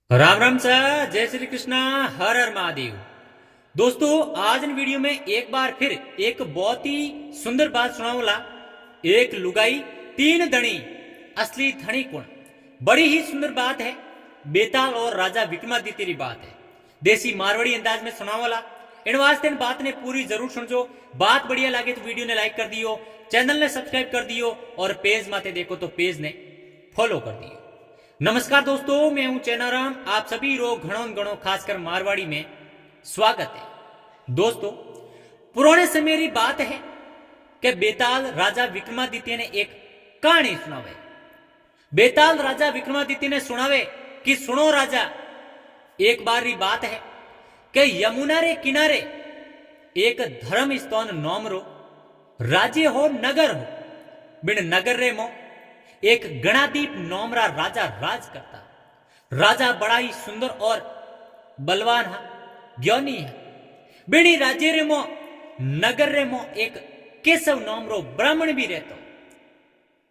Ram Ram sir, जय श्री कृष्णा, हर हर महादेव। दोस्तों, आज इन वीडियो में एक बार फिर एक बहुत ही सुंदर बात सुनाऊंगा। एक लुगाई तीन धनी असली धनी गुण। बड़ी ही सुंदर बात है। बेताल और राजा विक्रमादित्य की बात है। देसी मारवाड़ी अंदाज में सुनाऊंगा। इन वास्ते इन बात ने पूरी जरूर सुनजो। बात बढ़िया लगे तो वीडियो ने लाइक कर दियो, चैनल ने सब्सक्राइब कर दियो और पेज माते देखो तो पेज ने फॉलो कर दियो। नमस्कार दोस्तों, मैं हूं चैनाराम। आप सभी लोग घणों खासकर मारवाड़ी में स्वागत है। दोस्तों, पुराने समय की बात है कि बेताल राजा विक्रमादित्य ने एक कहानी सुनावे। बेताल राजा विक्रमादित्य ने सुनावे कि सुनो राजा, एक बार की बात है कि यमुना रे किनारे एक धर्म स्थान नोमरो राज्य हो नगर हो। बिन नगर रे मो एक गणादीप नोमरा राजा राज करता। राजा बड़ा ही सुंदर और बलवान है, ज्ञानी है। बिनी राज्य रे मो नगर रे मो एक केशव नोमरो ब्राह्मण भी रहता।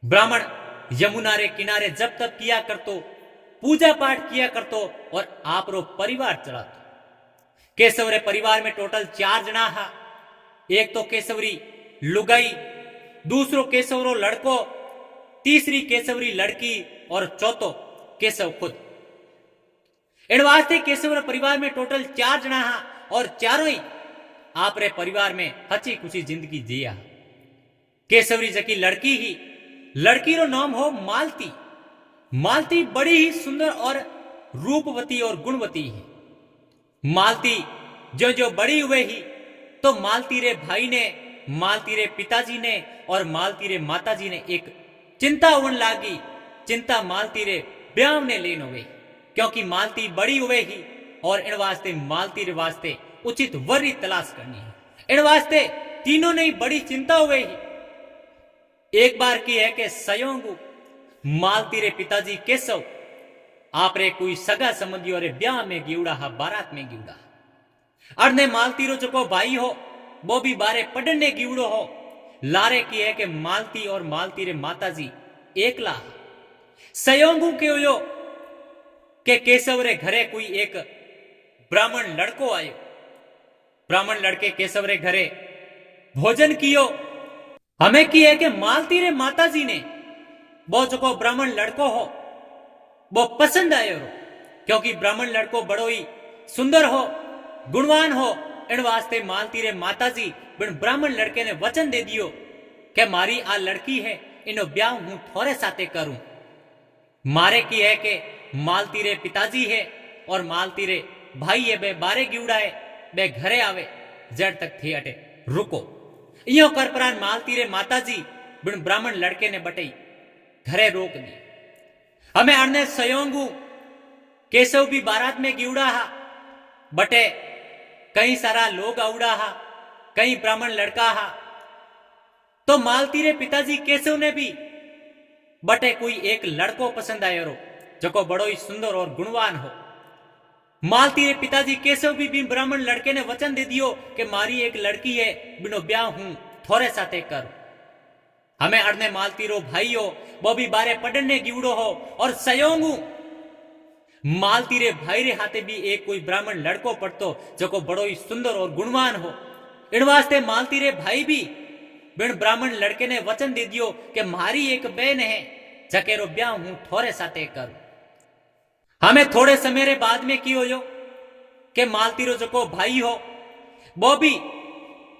ब्राह्मण यमुना रे किनारे जब तक किया करतो, पूजा पाठ किया करतो और आप रो परिवार चलातो। केशव रे परिवार में टोटल 4 जना हा। एक तो केशवरी लुगाई, दूसरो केशवरो लड़को, तीसरी केशवरी लड़की और चौथो केशव खुद। इन वास्ते केशव परिवार में टोटल 4 जना हा और चारों ही आपरे परिवार में हची खुशी जिंदगी जिया। केशवरी जकी लड़की रो नाम हो मालती। मालती बड़ी ही सुंदर और रूपवती और गुणवती है। मालती जो जो बड़ी हुए ही तो मालती रे भाई ने, मालती रे पिताजी ने और मालती रे माताजी ने एक चिंता होने लागी। चिंता मालती रे ब्याह ने लेन हुए, क्योंकि मालती बड़ी हुए ही और इन वास्ते मालती रे वास्ते उचित वर की तलाश करनी है। इन वास्ते तीनों ने बड़ी चिंता हुए ही। एक बार की है कि सयोंगु मालती रे पिताजी केशव आपरे कोई सगा संबंधी और ब्याह में गिवड़ा हा, बारात में गिवड़ा। अरने मालती रो जो भाई हो वो भी बारे पढ़ने गिवड़ो हो। लारे की है कि मालती और मालती रे माताजी एकला। सयोंगु के यो के केशव रे घरे कोई एक ब्राह्मण लड़को आयो। ब्राह्मण लड़के केशव रे घरे भोजन कियो। हमें की है कि मालती रे माताजी ने वो जो ब्राह्मण लड़को हो वो पसंद आयो रो, क्योंकि ब्राह्मण लड़को बड़ो ही सुंदर हो, गुणवान हो। इन वास्ते मालती रे माताजी बिन ब्राह्मण लड़के ने वचन दे दियो कि मारी आ लड़की है, इनो ब्याह हूं थोड़े साथे करूं। मारे की है कि मालती रे पिताजी है और मालती रे भाई है, बे बारे गिवड़ा है, बे घरे आवे जड़ तक थी अटे रुको। यो कर परान मालती रे माताजी बिन ब्राह्मण लड़के ने बटई घरे रोक दी। हमें अरने सयोंगु केशव भी बारात में गिवड़ा हा, बटे कई सारा लोग औड़ा हा, कई ब्राह्मण लड़का हा। तो मालती रे पिताजी केशव ने भी बटे कोई एक लड़को पसंद आयो रो, जो बड़ो ही सुंदर और गुणवान हो। मालती रे पिताजी केशव भी ब्राह्मण लड़के ने वचन दे दियो कि मारी एक लड़की है, बिनो ब्याह हूं थोड़े साथे कर। हमें अरने मालती रो भाई हो वो भी बारे पढ़ने गिवड़ो हो और सयोंगू मालती रे भाई रे हाथे भी एक कोई ब्राह्मण लड़को पड़तो जो बड़ो ही सुंदर और गुणवान हो। इन वास्ते मालती रे भाई भी बिन ब्राह्मण लड़के ने वचन दे दियो कि मारी एक बहन है, जकेरो ब्याह हूं थोड़े साथे कर। हमें थोड़े समय रे बाद में की हो कि मालती रो जो भाई हो वो भी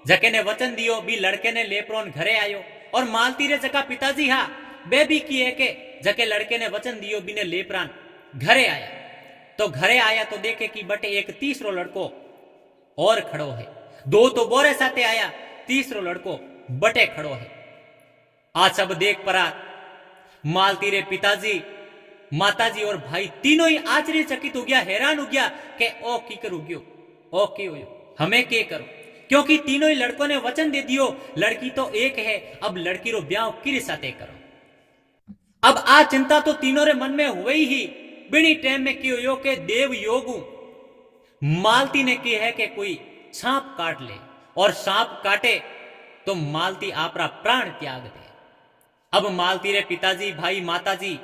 जके ने वचन दियो भी लड़के ने लेप्रोन घरे आयो। और मालती रे जका पिताजी हा बे भी की है कि जके लड़के ने वचन दियो बिने लेप्रान घरे आया। तो घरे आया तो देखे कि बटे एक तीसरो लड़को और खड़ो है। दो तो बोरे साथे आया, तीसरो लड़को बटे खड़ो है। आज सब देख परा मालती रे पिताजी, माताजी और भाई तीनों ही आश्चर्यचकित हो गया, हैरान हो गया कि ओ की करू गयो, ओ के हो, हमें के करो, क्योंकि तीनों ही लड़कों ने वचन दे दियो लड़की तो एक है, अब लड़की रो ब्याह किरे साथे करो। अब आ चिंता तो तीनों रे मन में हुई ही। बिनी टाइम में की हो के देव योगु मालती ने की है कि कोई सांप काट ले, और सांप काटे तो मालती आपरा प्राण त्याग दे। अब मालती रे पिताजी, भाई, माताजी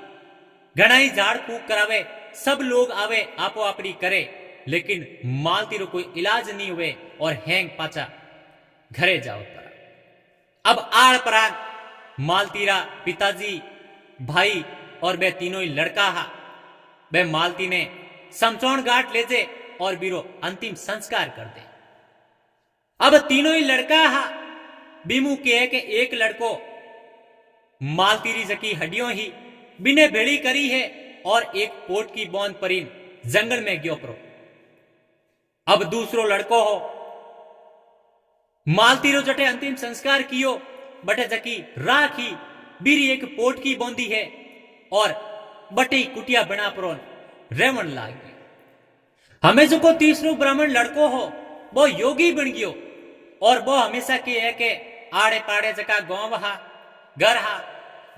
घना ही झाड़ फूक करावे सब लोग आवे आपो आपरी करे, लेकिन मालती रो कोई इलाज नहीं हुए और हैंग पाचा घरे जाओ पड़ा। अब आड़ पराग मालतीरा पिताजी, भाई और बे तीनों ही लड़का हा। बे मालती ने समचौन घाट ले जे और बीरो अंतिम संस्कार कर दे। अब तीनों ही लड़का हा बीमू के है कि एक लड़को मालतीरी जकी हड्डियों ही बिने भेड़ी करी है और एक पोट की बौंद परीन जंगल में गयो परो। अब दूसरो लड़को हो मालतीरो जटे अंतिम संस्कार कियो बटे जकी राखी बीरी एक पोट की बौंदी है और बटे कुटिया बना परो रेवण लाग गई। हमें जो को तीसरो ब्राह्मण लड़को हो वो योगी बन गयो और वो हमेशा की है कि आड़े पाड़े जका गांव हा घर हा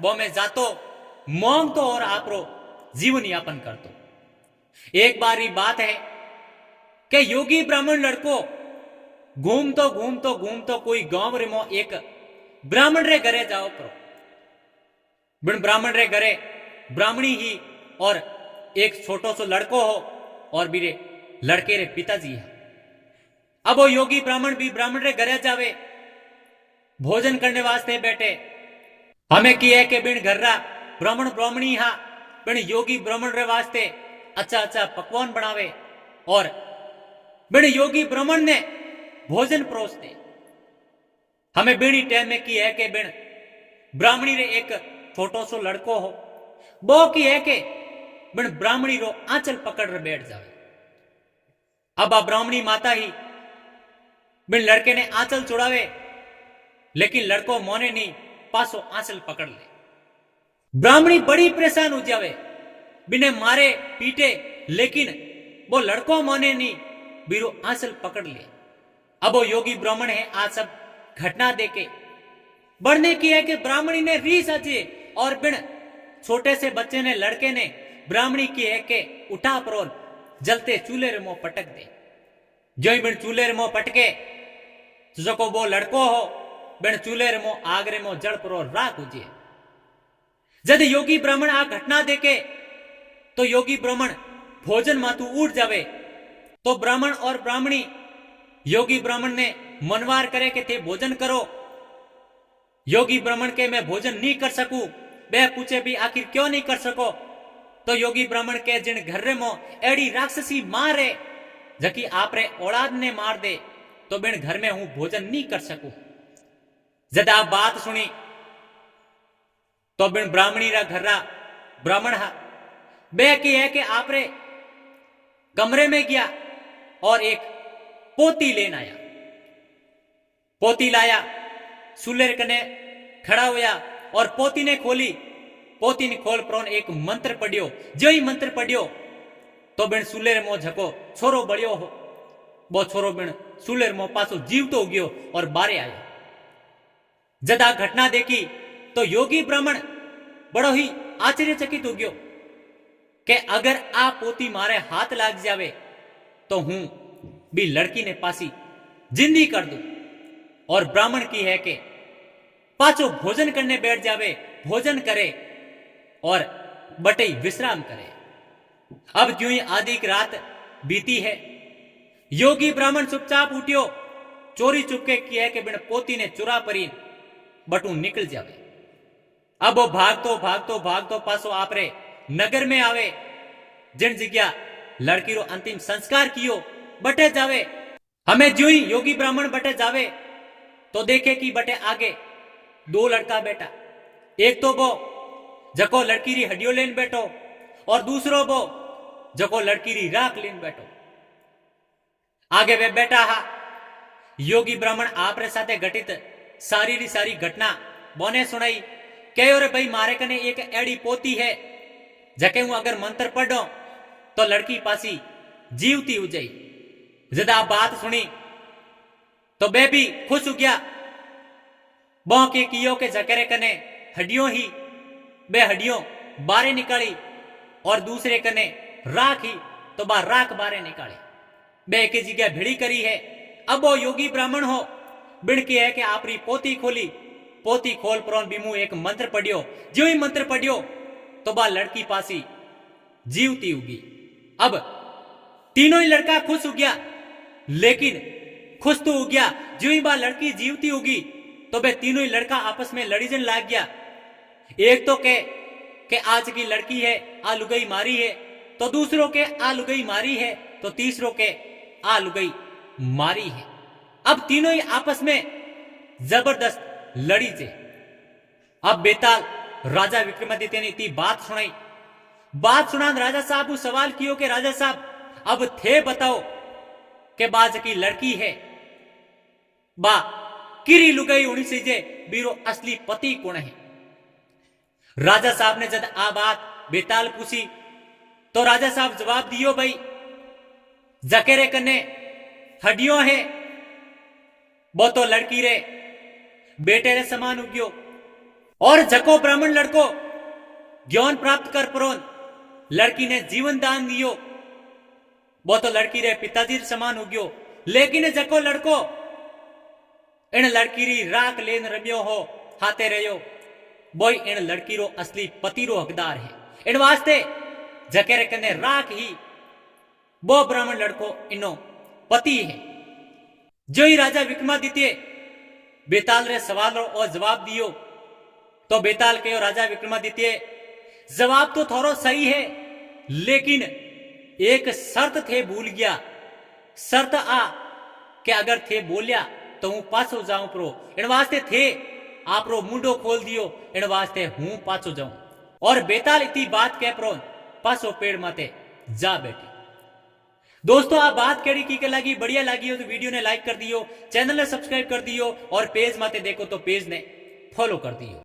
वो में जातो मोंगतो और आपरो जीवन यापन करतो। एक बार ही बात है कि योगी ब्राह्मण लड़को घूमतो घूमतो घूमतो कोई गांव रे मो एक ब्राह्मण रे घरे जाओ परो। बिन ब्राह्मण रे घरे ब्राह्मणी ही और एक छोटो सो लड़को हो और बीरे लड़के रे पिताजी है। अब वो योगी ब्राह्मण भी ब्राह्मण रे घरे जावे भोजन करने वास्ते बैठे। हमें की है कि बिन घर्रा ब्राह्मण ब्राह्मणी हा बिन योगी ब्राह्मण रे वास्ते अच्छा अच्छा पकवान बनावे और बिन योगी ब्राह्मण ने भोजन परोसते। हमें बिनी टाइम में की है कि बिन ब्राह्मणी रे एक छोटो सो लड़को हो वो की है कि बिन ब्राह्मणी रो आंचल पकड़ रे बैठ जावे। अब आ ब्राह्मणी माता ही बिन लड़के ने आंचल चुड़ावे लेकिन लड़को मोने नहीं पासो आंचल पकड़ ले। ब्राह्मणी बड़ी परेशान हो जावे बिने मारे पीटे लेकिन वो लड़को मोने नहीं बीरो आंचल पकड़ ले। अब वो योगी ब्राह्मण है आज सब घटना देके बढ़ने की है कि ब्राह्मणी ने रीस आजे और बिन छोटे से बच्चे ने लड़के ने ब्राह्मणी की है कि उठा परोल जलते चूल्हे रे मुंह पटक दे। जो ही बिन चूल्हे रे मुंह पटके तो जो को वो लड़को हो बिन चूल्हे रे मुंह आग रे मुंह जड़ परो राख उजिए। जद योगी ब्राह्मण आ घटना देखे तो योगी ब्राह्मण भोजन मातू उठ जावे। तो ब्राह्मण और ब्राह्मणी योगी ब्राह्मण ने मनवार करे कि थे भोजन करो। योगी ब्राह्मण के मैं भोजन नहीं कर सकूं। वह पूछे भी आखिर क्यों नहीं कर सको। तो योगी ब्राह्मण के जिन घर रे मो एड़ी राक्षसी मारे जकी आपरे औलाद ने मार दे तो बिन घर में हूं भोजन नहीं कर सकूं। जद आप बात सुनी तो बिन ब्राह्मणी रा घर्रा ब्राह्मण हा बे की है कि आपरे कमरे में गया और एक पोती लेन आया। पोती लाया सुलेर कने खड़ा होया और पोती ने खोली। पोती ने खोल प्रोन एक मंत्र पढ़ियो। जो ही मंत्र पढ़ियो तो बिन सुलेर मो झको छोरो बड़ियो हो। वो छोरो बिन सुलेर मो पासो जीवतो गयो और बारे आयो। जद आ घटना देखी तो योगी ब्राह्मण बड़ो ही आश्चर्यचकित हो गयो कि अगर आ पोती मारे हाथ लाग जावे तो हूं भी लड़की ने पासी जिंदी कर दूं। और ब्राह्मण की है कि पाचो भोजन करने बैठ जावे भोजन करे और बटई विश्राम करे। अब ज्यों ही आधी की रात बीती है योगी ब्राह्मण चुपचाप उठियो चोरी चुपके किया है कि बिन पोती ने चुरा परी बटू निकल जावे। अब वो भागतो भागतो भागतो पासो आपरे नगर में आवे जिन जगह लड़की रो अंतिम संस्कार कियो बटे जावे। हमें ज्यों ही योगी ब्राह्मण बटे जावे तो देखे कि बटे आगे दो लड़का बैठा। एक तो वो जको लड़की री हड्डियों लेन बैठो और दूसरो वो जको लड़की री राख लेन बैठो। आगे वे बैठा हा योगी ब्राह्मण आपरे साथे घटित सारी री सारी घटना बोने सुनाई। कहो रे भाई मारे कने एक एड़ी पोती है जके हूं अगर मंत्र पढ़ो तो लड़की पासी जीवती हो जाई। जद आप बात सुनी तो बे भी खुश हो गया। बो के कियो के जकरे कने हड्डियों ही बे हड्डियों बारे निकाली और दूसरे कने राख ही तो बा राख बारे निकाली। बे की जगह भिड़ी करी है। अब वो योगी ब्राह्मण हो बिड़ की है कि आपरी पोती खोली। पोती खोल प्रोन बीमू एक मंत्र पढ़ियो। जो ही मंत्र पढ़ियो तो बा लड़की पासी जीवती होगी। अब तीनों ही लड़का खुश हो गया, लेकिन खुश तो हो गया, जो ही बात लड़की जीवती होगी तो वे तीनों ही लड़का आपस में लड़ीजन लाग गया। एक तो के आज की लड़की है आ लुगई मारी है, तो दूसरों के आ लुगई मारी है, तो तीसरों के आ लुगई मारी है। अब तीनों ही आपस में जबरदस्त लड़ी थे। अब बेताल राजा विक्रमादित्य ने इतनी बात सुनाई। बात सुना राजा साहब को सवाल कियो कि राजा साहब अब थे बताओ के बाज की लड़की है बा किरी लुगाई होनी चाहिए, बीरो असली पति कौन है। राजा साहब ने जब आ बात बेताल पूछी तो राजा साहब जवाब दियो, भाई जकेरे कने हड्डियों है वो तो लड़की रे बेटे रे समान उग्यो, और जको ब्राह्मण लड़को ज्ञान प्राप्त कर परोन लड़की ने जीवन दान दियो वो तो लड़की रे पिताजी समान उग्यो। लेकिन जको लड़को इन लड़की री राख लेन रम्यो हो हाथे रहो बोई इन लड़की रो असली पति रो हकदार है। इन वास्ते जकेरे कने राख ही वो ब्राह्मण लड़को इनो पति है। जो ही राजा विक्रमादित्य बेताल रे सवाल रो और जवाब दियो तो बेताल कहो राजा विक्रमादित्य जवाब तो थोड़ो सही है, लेकिन एक शर्त थे भूल गया। शर्त आ कि अगर थे बोलिया तो हूं पाछो जाऊं प्रो, इन वास्ते थे आप रो मुंडो खोल दियो, इन वास्ते हूं पाछो जाऊं। और बेताल इतनी बात कह प्रो पाछो पेड़ माते जा बैठे। दोस्तों आप बात करी की लगी, बढ़िया लगी हो तो वीडियो ने लाइक कर दियो, चैनल ने सब्सक्राइब कर दियो, और पेज माते देखो तो पेज ने फॉलो कर दियो।